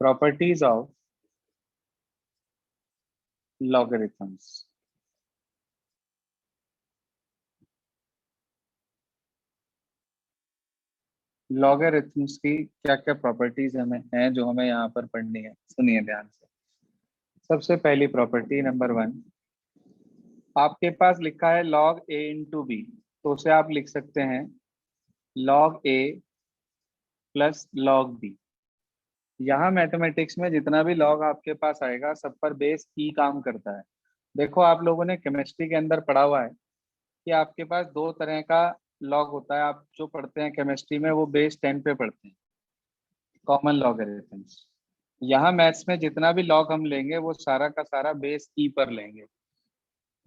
Properties of logarithms. Logarithms की क्या क्या प्रॉपर्टीज हमें हैं जो हमें यहाँ पर पढ़नी है, सुनिए ध्यान से। सबसे पहली प्रॉपर्टी नंबर 1, आपके पास लिखा है log a इंटू बी, तो उसे आप लिख सकते हैं log a plus log b। यहाँ मैथमेटिक्स में जितना भी लॉग आपके पास आएगा सब पर बेस ई काम करता है। देखो आप लोगों ने केमिस्ट्री के अंदर पढ़ा हुआ है कि आपके पास दो तरह का लॉग होता है। आप जो पढ़ते हैं केमिस्ट्री में वो बेस 10 पे पढ़ते हैं, कॉमन लॉगरिथम्स। यहाँ मैथ्स में जितना भी लॉग हम लेंगे वो सारा का सारा बेस ई पर लेंगे।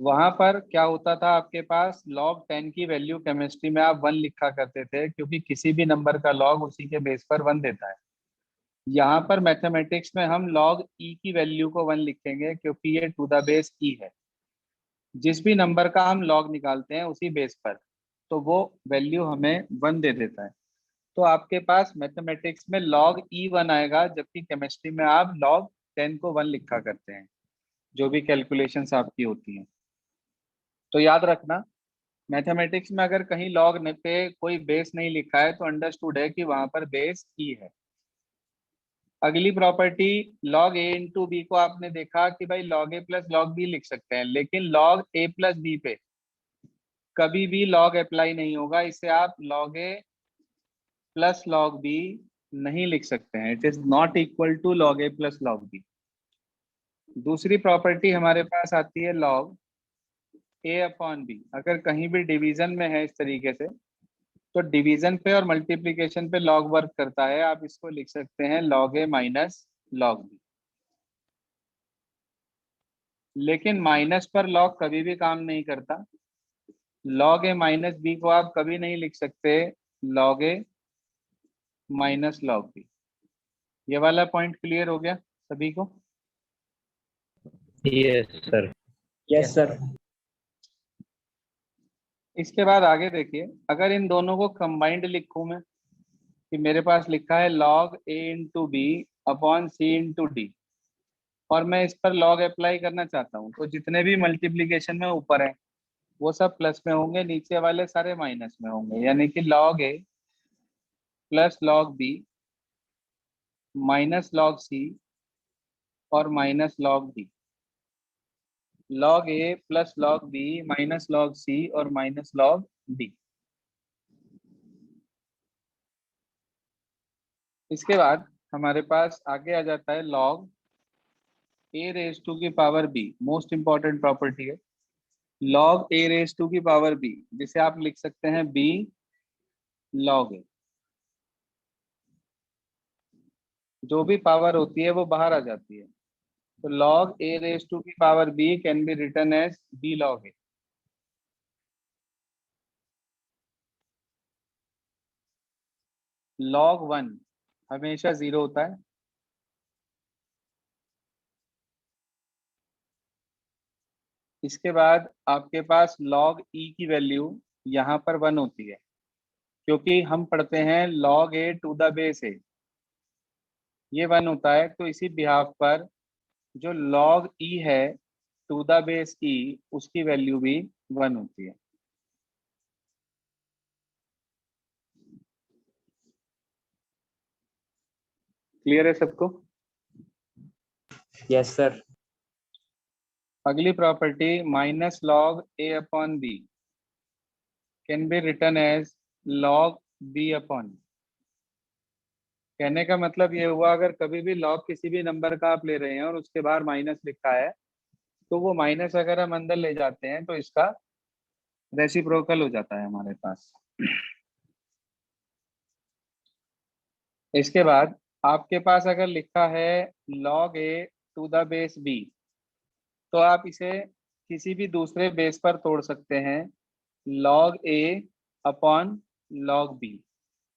वहां पर क्या होता था, आपके पास log 10 की वैल्यू केमिस्ट्री में आप 1 लिखा करते थे, क्योंकि किसी भी नंबर का लॉग उसी के बेस पर 1 देता है। यहाँ पर मैथमेटिक्स में हम log e की वैल्यू को 1 लिखेंगे, क्योंकि ये टू द बेस e है। जिस भी नंबर का हम log निकालते हैं उसी बेस पर, तो वो वैल्यू हमें 1 दे देता है। तो आपके पास मैथमेटिक्स में log e 1 आएगा, जबकि केमिस्ट्री में आप log 10 को 1 लिखा करते हैं, जो भी कैलकुलेशंस आपकी होती हैं। तो याद रखना, मैथमेटिक्स में अगर कहीं लॉग पे कोई बेस नहीं लिखा है तो अंडरस्टूड है कि वहां पर बेस ई है। अगली property, log a into b को आपने देखा कि भाई log a plus log b लिख सकते हैं, लेकिन log a प्लस b पे कभी भी log अप्लाई नहीं होगा। इसे आप log a plus log b नहीं लिख सकते हैं। It is not equal to log a plus log b। दूसरी प्रॉपर्टी हमारे पास आती है log a अपॉन b। अगर कहीं भी डिवीजन में है इस तरीके से, तो डिवीजन पे और मल्टीप्लिकेशन पे लॉग वर्क करता है। आप इसको लिख सकते हैं log a minus log b। लेकिन माइनस पर लॉग कभी भी काम नहीं करता। log a माइनस b को आप कभी नहीं लिख सकते log a minus log b। ये वाला पॉइंट क्लियर हो गया सभी को? Yes sir. Yes sir. इसके बाद आगे देखिए, अगर इन दोनों को कंबाइंड लिखूं मैं, कि मेरे पास लिखा है log a into B upon C into d, और मैं इस पर log अप्लाई करना चाहता हूँ, तो जितने भी मल्टीप्लीकेशन में ऊपर है वो सब प्लस में होंगे, नीचे वाले सारे माइनस में होंगे। यानी कि log a plus log b minus log c और minus log d। log a plus log b minus log c और माइनस log d। इसके बाद हमारे पास आगे आ जाता है log a रेज टू की power b। Most important property है log a रेज टू की पावर b, जिसे आप लिख सकते हैं b log a। जो भी पावर होती है वो बाहर आ जाती है, तो log a रेज टू की power b can be written as b log a। log 1 हमेशा 0 होता है। इसके बाद आपके पास log e की वैल्यू यहाँ पर 1 होती है, क्योंकि हम पढ़ते हैं log a to the base a, ये 1 होता है। तो इसी बिहाफ पर जो log e है टू द बेस e, उसकी वैल्यू भी 1 होती है। क्लियर है सबको? Yes sir. अगली property minus log a upon b can be written as log b upon. कहने का मतलब ये हुआ, अगर कभी भी log किसी भी नंबर का आप ले रहे हैं और उसके बाहर माइनस लिखा है, तो वो माइनस अगर हम अंदर ले जाते हैं तो इसका रेसिप्रोकल हो जाता है हमारे पास। इसके बाद आपके पास अगर लिखा है log a to the base b, तो आप इसे किसी भी दूसरे बेस पर तोड़ सकते हैं log a upon log b।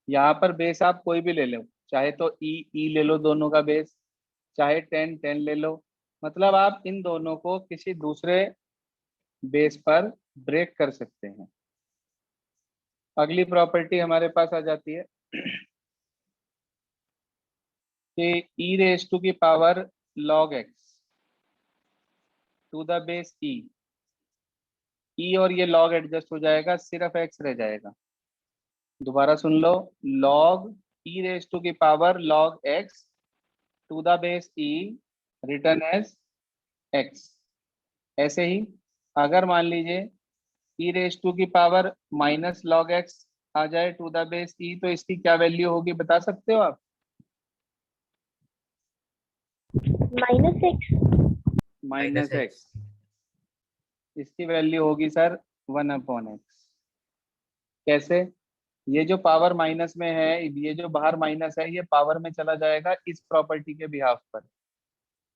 यहाँ पर बेस आप कोई भी ले लो, चाहे तो ई ले लो दोनों का बेस, चाहे 10 ले लो। मतलब आप इन दोनों को किसी दूसरे बेस पर ब्रेक कर सकते हैं। अगली प्रॉपर्टी हमारे पास आ जाती है कि ई रेज टू की power log x to the base e और ये लॉग एडजस्ट हो जाएगा, सिर्फ एक्स रह जाएगा। दोबारा सुन लो, लॉग ई रेज टू की power log x to the base e return as x. ऐसे ही अगर मान लीजिए ई रेज टू की पावर माइनस लॉग एक्स आ जाए टू द बेस ई, तो इसकी क्या वैल्यू होगी बता सकते हो आप? -x। Minus x. इसकी वैल्यू होगी सर 1/x। कैसे? ये जो पावर माइनस में है, ये जो बाहर माइनस है, ये पावर में चला जाएगा इस प्रॉपर्टी के बिहाफ पर।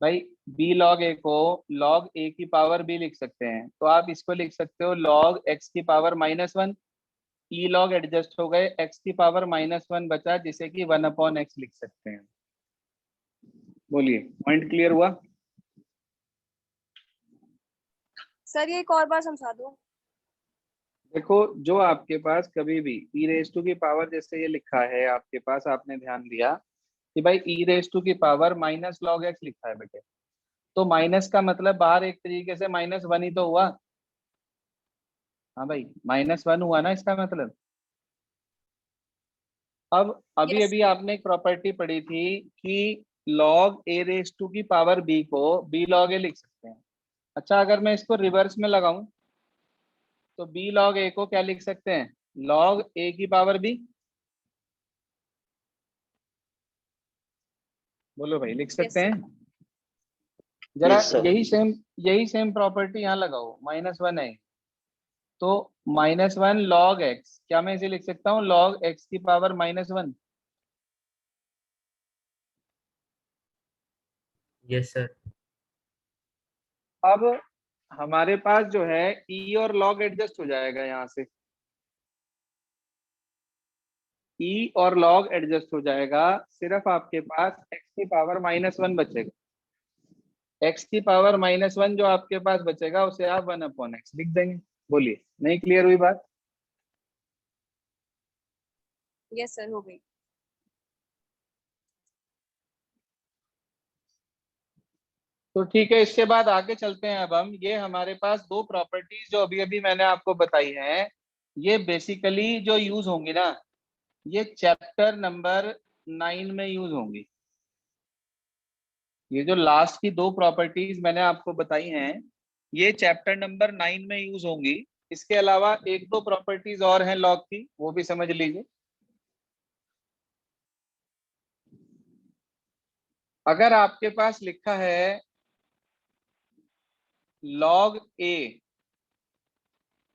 भाई बी लॉग ए को लॉग ए की पावर बी लिख सकते हैं, तो आप इसको लिख सकते हो लॉग एक्स की पावर -1। ई लॉग एडजस्ट हो गए, एक्स की पावर -1 बचा, जिसे कि 1/x लिख सकते हैं। बोलिए, पॉइंट क्लियर हुआ? सर ये एक और बार समझा दो। देखो, जो आपके पास कभी भी ई रेज टू की पावर जैसे ये लिखा है आपके पास, आपने ध्यान दिया कि भाई ई रेज टू की पावर माइनस लॉग एक्स लिखा है बेटे, तो माइनस का मतलब बाहर एक तरीके से -1 ही तो हुआ। हाँ भाई, -1 हुआ ना इसका मतलब। अब अभी यस अभी आपने एक प्रॉपर्टी पढ़ी थी कि लॉग ए रेज टू की पावर बी को बी लॉग ए लिख सकते हैं। अच्छा, अगर मैं इसको रिवर्स में लगाऊं तो बी लॉग ए को क्या लिख सकते हैं? लॉग ए की पावर बी। बोलो भाई, लिख सकते यस हैं? जरा यही सेम प्रॉपर्टी यहाँ लगाओ, -1 है तो -1 लॉग एक्स, क्या मैं इसे लिख सकता हूँ लॉग एक्स की पावर -1? Yes sir. अब हमारे पास जो है ई और लॉग एडजस्ट हो जाएगा, यहाँ से ई और लॉग एडजस्ट हो जाएगा, सिर्फ आपके पास एक्स की पावर -1 बचेगा। एक्स की पावर -1 जो आपके पास बचेगा उसे आप 1/x लिख देंगे। बोलिए, नहीं क्लियर हुई बात? यस सर, हो गई। तो ठीक है, इसके बाद आगे चलते हैं। अब हम ये हमारे पास दो प्रॉपर्टीज जो अभी अभी मैंने आपको बताई हैं, ये बेसिकली जो यूज होंगी ना, ये चैप्टर नंबर 9 में यूज होंगी। ये जो लास्ट की दो प्रॉपर्टीज मैंने आपको बताई हैं, ये चैप्टर नंबर 9 में यूज होंगी। इसके अलावा एक दो प्रॉपर्टीज और हैं लॉग की, वो भी समझ लीजिए। अगर आपके पास लिखा है log a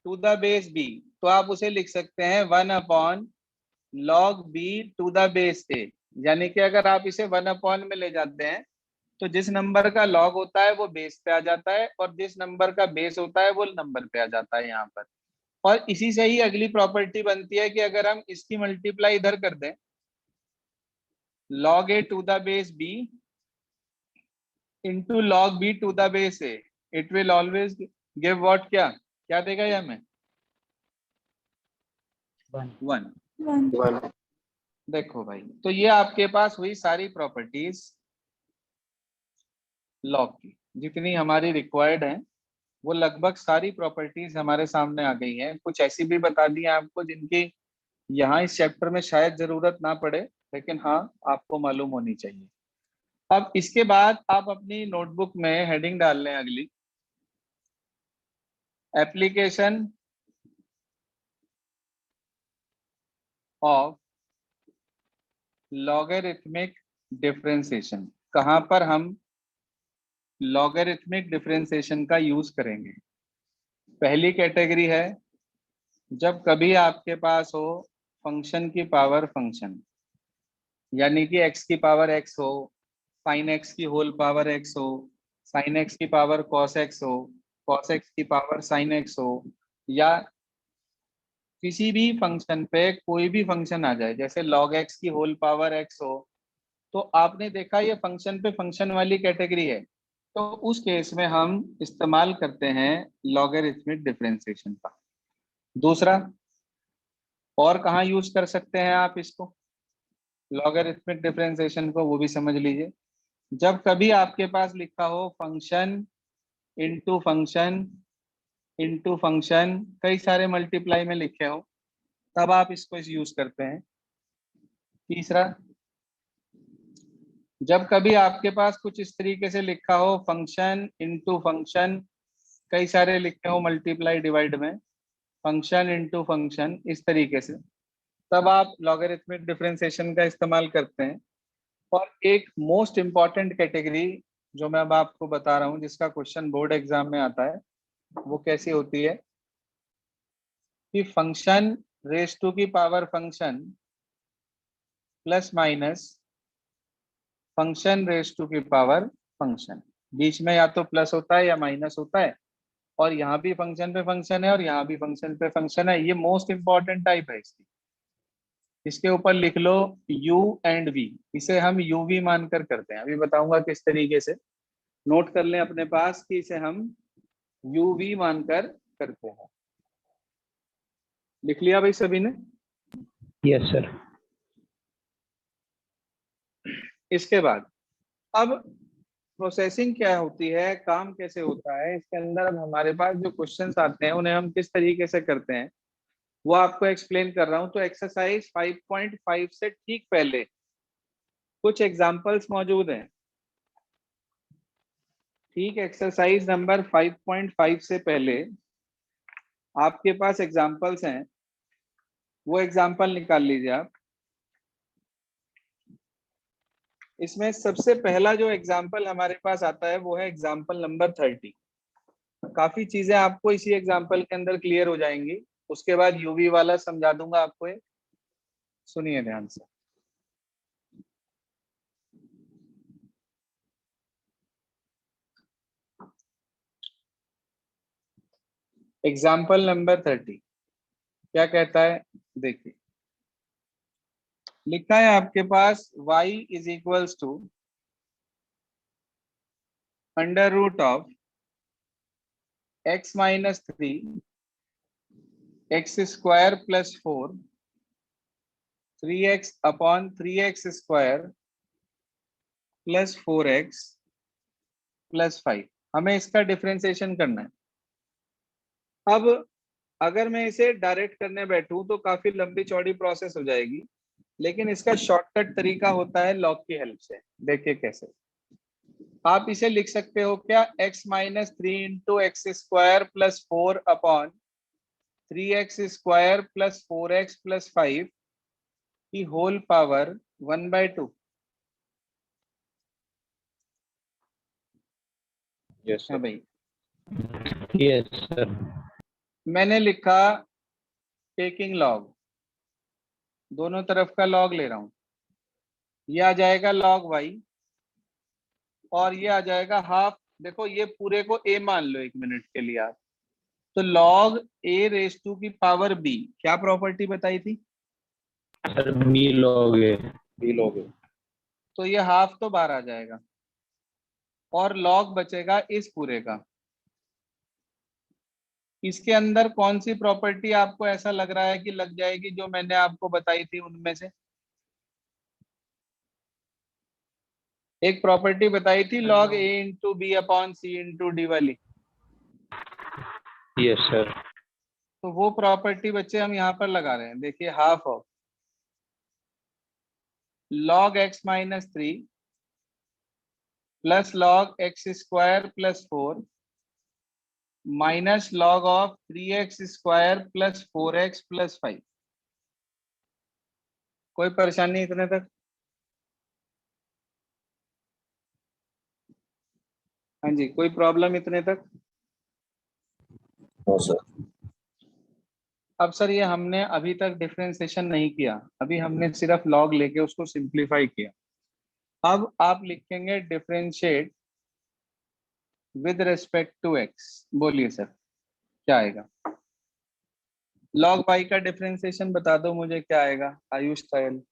to the base b, तो आप उसे लिख सकते हैं 1/log b to the base a. यानी कि अगर आप इसे 1 में ले जाते हैं तो जिस नंबर का लॉग होता है वो बेस पे आ जाता है, और जिस नंबर का बेस होता है वो नंबर पे आ जाता है यहाँ पर। और इसी से ही अगली प्रॉपर्टी बनती है कि अगर हम इसकी मल्टीप्लाई इधर कर दें, log a to the base b into log b to the base a, it will always give what? क्या क्या देगा ये हमें? 1। देखो भाई, तो ये आपके पास हुई सारी प्रॉपर्टीज लॉग की, जितनी हमारी रिक्वायर्ड है वो लगभग सारी प्रॉपर्टीज हमारे सामने आ गई हैं। कुछ ऐसी भी बता दी है आपको जिनकी यहाँ इस चैप्टर में शायद जरूरत ना पड़े, लेकिन हाँ आपको मालूम होनी चाहिए। अब इसके बाद आप अपनी नोटबुक में हेडिंग डाल लें अगली, एप्लीकेशन ऑफ लॉगरिथमिक डिफरेंशिएशन। कहाँ पर हम लॉगरिथमिक डिफरेंशिएशन का यूज करेंगे? पहली कैटेगरी है जब कभी आपके पास हो फंक्शन की पावर फंक्शन, यानी कि x की पावर x हो, साइन x की होल पावर x हो, साइन x की पावर cos x हो, cos x की पावर साइन x हो, या किसी भी फंक्शन पे कोई भी फंक्शन आ जाए, जैसे log x की होल पावर x हो, तो आपने देखा ये फंक्शन पे फंक्शन वाली कैटेगरी है, तो उस केस में हम इस्तेमाल करते हैं लॉगरिथमिक डिफरेंशिएशन का। दूसरा, और कहाँ यूज कर सकते हैं आप इसको? लॉगरिथमिक डिफरेंशिएशन को वो भी समझ लीजिए। जब कभी आपके पास लिखा हो function into function into function, कई सारे मल्टीप्लाई में लिखे हो, तब आप इसको यूज करते हैं। तीसरा, जब कभी आपके पास कुछ इस तरीके से लिखा हो फंक्शन इंटू फंक्शन, कई सारे लिखे हो मल्टीप्लाई डिवाइड में, फंक्शन इंटू फंक्शन इस तरीके से, तब आप लॉगरिथमिक डिफरेंशिएशन का इस्तेमाल करते हैं। और एक मोस्ट इंपॉर्टेंट कैटेगरी जो मैं अब आपको बता रहा हूं, जिसका क्वेश्चन बोर्ड एग्जाम में आता है, वो कैसी होती है कि फंक्शन रेज टू की power function plus minus function raise to की पावर फंक्शन, बीच में या तो प्लस होता है या माइनस होता है, और यहाँ भी फंक्शन पे फंक्शन है और यहाँ भी फंक्शन पे फंक्शन है। ये मोस्ट इंपॉर्टेंट टाइप है इसकी। इसके ऊपर लिख लो u एंड v, इसे हम uv मानकर करते हैं। अभी बताऊंगा किस तरीके से, नोट कर लें अपने पास कि इसे हम uv मानकर करते हैं। लिख लिया भाई सभी ने? Yes sir. इसके बाद अब प्रोसेसिंग क्या होती है, काम कैसे होता है इसके अंदर, अब हमारे पास जो क्वेश्चंस आते हैं उन्हें हम किस तरीके से करते हैं वो आपको एक्सप्लेन कर रहा हूं। तो एक्सरसाइज 5.5 से ठीक पहले कुछ एग्जांपल्स मौजूद हैं। ठीक, एक्सरसाइज नंबर 5.5 से पहले आपके पास एग्जांपल्स हैं, वो एग्जांपल निकाल लीजिए आप। इसमें सबसे पहला जो एग्जांपल हमारे पास आता है वो है एग्जांपल नंबर 30। काफी चीजें आपको इसी एग्जांपल के अंदर क्लियर हो जाएंगी, उसके बाद यूवी वाला समझा दूंगा आपको। सुनिए ध्यान से। एग्जाम्पल नंबर 30 क्या कहता है, देखिए लिखा है आपके पास y is equals to under root of x minus 3 x square plus 4 3x upon 3x square plus 4x plus 5। हमें इसका डिफरेंशिएशन करना है। अब अगर मैं इसे डायरेक्ट करने बैठूं तो काफी लंबी चौड़ी प्रोसेस हो जाएगी, लेकिन इसका शॉर्टकट तरीका होता है लॉग की हेल्प से। देखिए कैसे आप इसे लिख सकते हो, क्या x minus 3 into x square plus 4 upon 3x square plus 4x plus 5 की होल पावर 1/2। यस है भाई? Yes sir. मैंने लिखा टेकिंग लॉग, दोनों तरफ का लॉग ले रहा हूं, ये आ जाएगा लॉग y और ये आ जाएगा हाफ। देखो ये पूरे को a मान लो एक मिनट के लिए आप, तो लॉग a रेज टू की पावर b, क्या प्रॉपर्टी बताई थी सर बी लोगे। b लॉग a, तो ये हाफ तो बाहर आ जाएगा और लॉग बचेगा इस पूरे का। इसके अंदर कौन सी प्रॉपर्टी आपको ऐसा लग रहा है कि लग जाएगी जो मैंने आपको बताई थी उनमें से? एक प्रॉपर्टी बताई थी log a into B upon C into D वाली, यस सर। तो वो प्रॉपर्टी बच्चे हम यहाँ पर लगा रहे हैं। देखिए half of log x minus 3 plus log x square plus 4 minus log of 3x square plus 4x plus 5। कोई परेशानी इतने तक? हाँ जी, कोई प्रॉब्लम इतने तक? No sir. अब सर ये हमने अभी तक डिफरेंशिएशन नहीं किया, अभी हमने सिर्फ लॉग लेके उसको सिंप्लीफाई किया। अब आप लिखेंगे differentiate with respect to x। बोलिए सर क्या आएगा? लॉग y का डिफरेंशिएशन बता दो मुझे, क्या आएगा Ayush trial?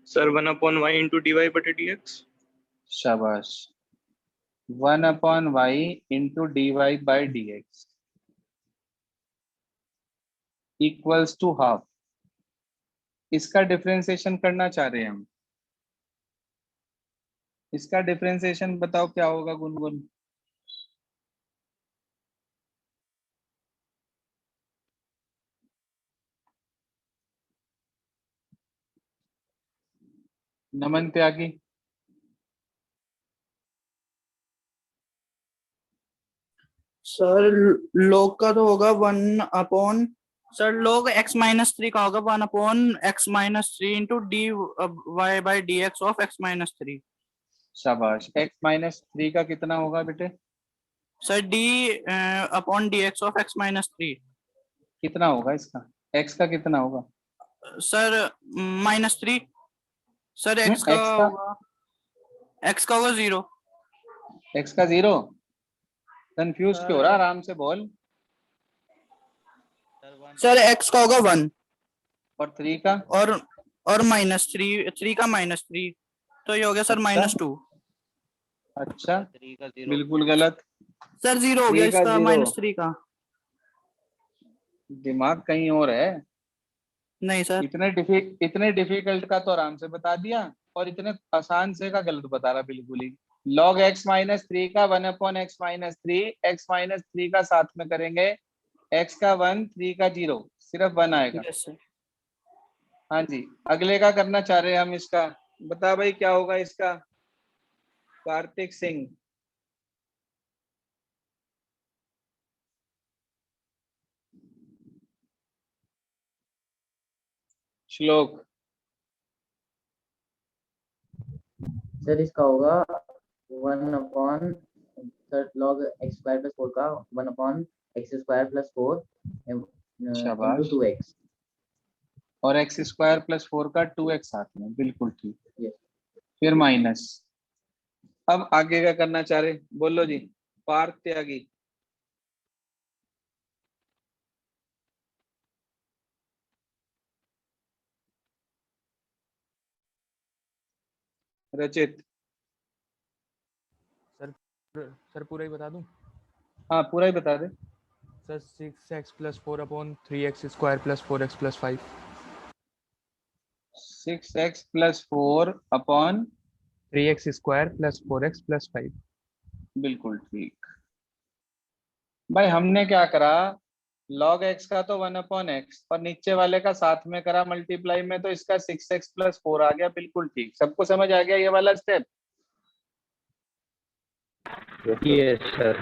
Sir 1/y into dy बटे dx। शाबाश, 1/y into dy by D X. Equals to half. इसका डिफरेंशिएशन करना चाह रहे हैं हम। इसका डिफरेंशिएशन बताओ क्या होगा गुनगुन। नमन त्यागी। सर log का तो होगा 1 अपॉन, सर log x-3 का होगा 1/(x-3) into dy/dx of x-3। शाबाश। x-3 का कितना होगा बेटे? सर d/अपॉन dx ऑफ x-3। कितना होगा इसका? x का कितना होगा? सर -3। सर x का x का होगा, x का होगा 0। x का 0। कंफ्यूज क्यों हो रहा? आराम से बोल। सर x का होगा 1 और 3 का? और -3 का -3, तो ये हो गया सर अच्छा। -2। अच्छा, बिल्कुल गलत। सर 0 हो गया 3 का इसका 0। -3 का। दिमाग कहीं और है। नहीं सर। इतने डिफिकल्ट का तो आराम से बता दिया, और इतने आसान से का गलत बता रहा बिल्कुल ही। log x-3 का 1/(x-3), x-3 का साथ में करेंगे, x का 1, 3 का 0, सिर्फ 1 आएगा। Yes sir. हाँ जी, अगले का करना चाह रहे हैं हम। इसका बता भाई क्या होगा इसका? कार्तिक सिंह। श्लोक। सर इसका होगा 1 अपॉन, सर log x² + 4 का 1/(x² + 4) शाबाश। Into 2x। और x² + 4 का 2x साथ में, बिल्कुल ठीक। Yes. फिर माइनस। अब आगे का करना चाह रहे, बोलो जी। पार्थ त्यागी। रचित। सर पूरा ही बता दूं? हाँ पूरा ही बता दे। Sir 6x + 4/3x² + 4x + 5। 6x + 4/, 3x² + 4x + 5। बिल्कुल ठीक। भाई हमने क्या करा, log x का तो 1/x और नीचे वाले का साथ में करा मल्टीप्लाई में, तो इसका 6x + 4 आ गया। बिल्कुल ठीक। सबको समझ आ गया ये वाला स्टेप? Yes sir.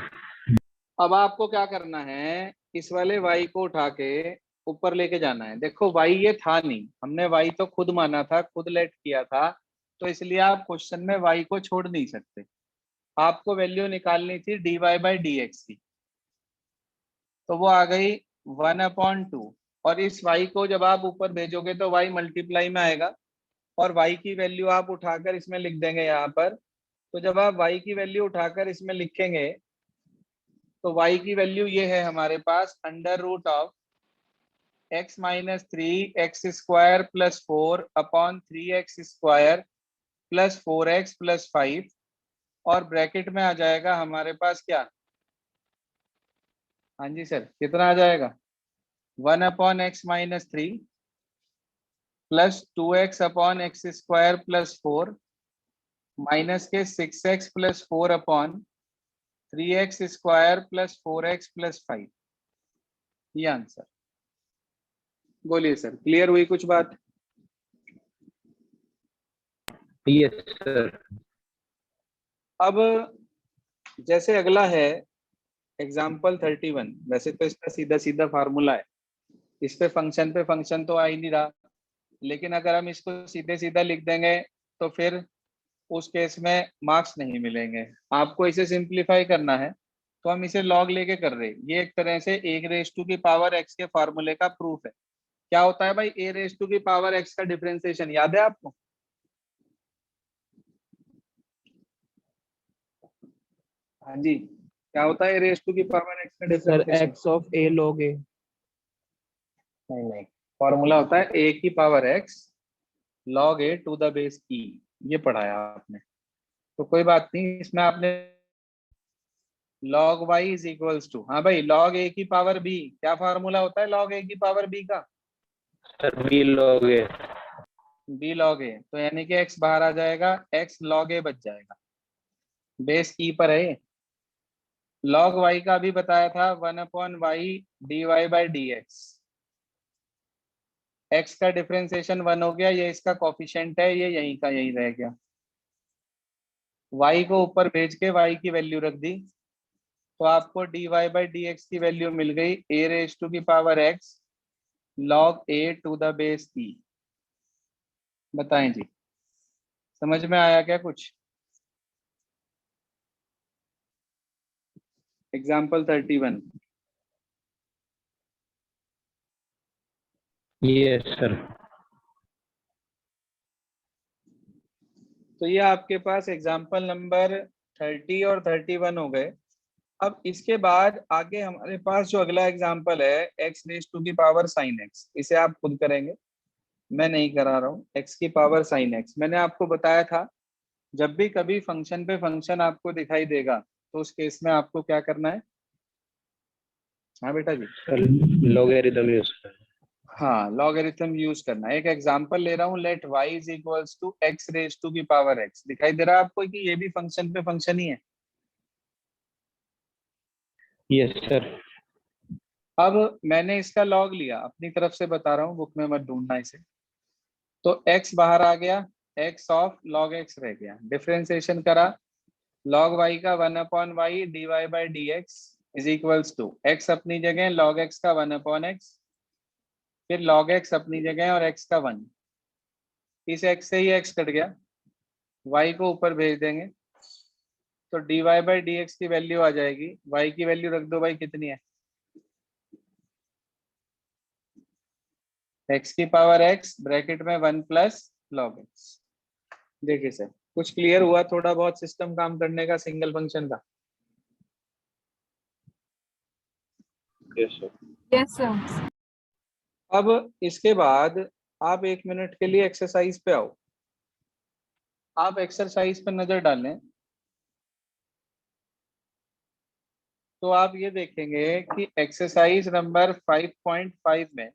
अब आपको क्या करना है, इस वाले y को उठा के ऊपर लेके जाना है। देखो y ये था नहीं, हमने y तो खुद माना था, खुद लेट किया था, तो इसलिए आप क्वेश्चन में y को छोड़ नहीं सकते। आपको वैल्यू निकालनी थी dy/dx की, तो वो आ गई 1/2। और इस y को जब आप ऊपर भेजोगे तो y मल्टीप्लाई में आएगा, और y की वैल्यू आप उठाकर इसमें लिख देंगे यहाँ पर। तो जब आप y की वैल्यू उठाकर इसमें लिखेंगे तो y की वैल्यू ये है हमारे पास, √(x - 3x² + 4/3x² + 4x + 5, और ब्रैकेट में आ जाएगा हमारे पास क्या? हाँ जी सर, कितना आ जाएगा? 1/(x-3) + 2x/(x² + 4) माइनस के 6x + 4/3x² + 4x + 5। ये आंसर। बोलिए सर, क्लियर हुई कुछ बात? Yes sir. अब जैसे अगला है एग्जाम्पल 31। वैसे तो इसका सीधा सीधा फार्मूला है, इस पे फंक्शन तो आ ही नहीं रहा, लेकिन अगर हम इसको सीधे सीधा लिख देंगे तो फिर उस केस में मार्क्स नहीं मिलेंगे। आपको इसे सिंप्लीफाई करना है, तो हम इसे लॉग लेके कर रहे हैं। ये एक तरह से a⁻x के फार्मूले का प्रूफ है। क्या होता है भाई a⁻x का डिफरेंशिएशन, याद है आपको? हाँ जी, क्या होता है a⁻x का sir differentiation? x of a log a। नहीं, फॉर्मूला होता है a⁻x log a to the base e। ये पढ़ाया आपने, तो कोई बात नहीं। इसमें आपने log y is equals to, हाँ भाई, log a की पावर b, क्या फार्मूला होता है log a की पावर b का? Sir B log A. b log a, तो यानी कि x बाहर आ जाएगा, x log a बच जाएगा, बेस ई पर है ये। log y का भी बताया था 1/y dy by D x का डिफरेंशिएशन 1 हो गया, ये इसका कोफिशिएंट है, ये यहीं का यहीं रह गया। y को ऊपर भेज के y की वैल्यू रख दी, तो आपको dy बाई डी की वैल्यू मिल गई a रेज टू की power x log a to the base e। बताएं जी, समझ में आया क्या कुछ? एग्जाम्पल 31। Yes sir. तो ये आपके पास एग्जाम्पल नंबर 30 और 31 हो गए। अब इसके बाद आगे हमारे पास जो अगला एग्जाम्पल है x रेज टू की पावर साइन x, इसे आप खुद करेंगे, मैं नहीं करा रहा हूँ। x की पावर साइन x, मैंने आपको बताया था जब भी कभी फंक्शन पे फंक्शन आपको दिखाई देगा तो उस केस में आपको क्या करना है? हाँ बेटा जी, सर लॉगरिथम यूज कर। हाँ, लॉगरिथम यूज करना है। एक एग्जांपल ले रहा हूँ, let y is equals to x raise to की पावर x। दिखाई दे रहा है आपको कि ये भी फंक्शन पे फंक्शन ही है। Yes sir. अब मैंने इसका लॉग लिया, अपनी तरफ से बता रहा हूँ, बुक में मत ढूंढना इसे। तो x बाहर आ गया, x ऑफ log x रह गया, डिफरेंशिएशन करा, log y का 1/y dy by D is equals to x अपनी जगह, log x का 1/x, फिर log x अपनी जगह और x का 1। इस x से ही x कट गया, y को ऊपर भेज देंगे तो dy बाई डी की वैल्यू आ जाएगी। y की वैल्यू रख दो भाई, कितनी है? x की पावर x ब्रैकेट में 1 प्लस log x। देखिए सर, कुछ क्लियर हुआ थोड़ा बहुत सिस्टम काम करने का सिंगल फंक्शन का? Yes sir. Yes sir. अब इसके बाद आप 1 मिनट के लिए एक्सरसाइज पे आओ। आप एक्सरसाइज पर नजर डालें तो आप ये देखेंगे कि एक्सरसाइज नंबर 5.5 में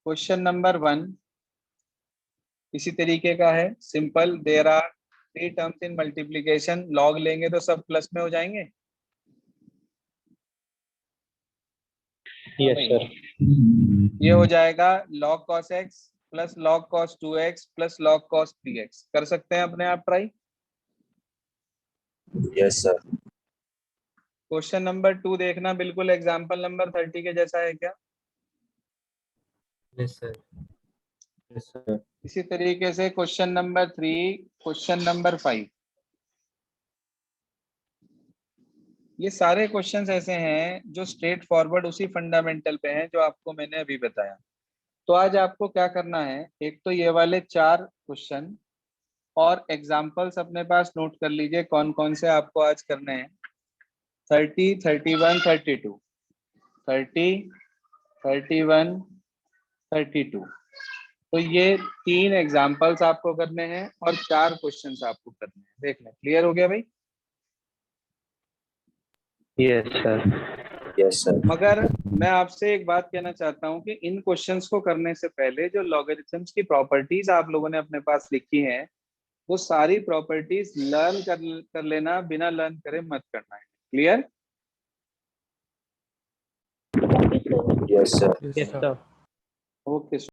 क्वेश्चन नंबर 1 इसी तरीके का है, simple. There are 3 terms in multiplication, log लेंगे तो सब प्लस में हो जाएंगे। Yes sir. ये हो जाएगा log cos x plus log cos 2x plus log cos 3x। कर सकते हैं अपने आप try? Yes sir. Question number 2 देखना, बिल्कुल एग्जाम्पल नंबर 30 के जैसा है क्या? Yes sir. Yes sir. इसी तरीके से क्वेश्चन नंबर 3, क्वेश्चन नंबर 5, ये सारे क्वेश्चंस ऐसे हैं जो स्ट्रेट फॉरवर्ड उसी फंडामेंटल पे हैं जो आपको मैंने अभी बताया। तो आज आपको क्या करना है, एक तो ये वाले 4 क्वेश्चन और एग्जाम्पल्स अपने पास नोट कर लीजिए कौन कौन से आपको आज करने हैं। 30, 31, 32, 30, 31, 32। तो ये 3 एग्जाम्पल्स आपको करने हैं और 4 क्वेश्चंस आपको करने हैं। देख लें, क्लियर हो गया भाई? Yes sir. Yes sir. मगर मैं आपसे एक बात कहना चाहता हूं कि इन क्वेश्चंस को करने से पहले जो लॉगरिथम्स की प्रॉपर्टीज आप लोगों ने अपने पास लिखी हैं, वो सारी प्रॉपर्टीज लर्न कर लेना, बिना लर्न करे मत करना है। Clear? Yes sir. Yes yes sir. Sir. Okay.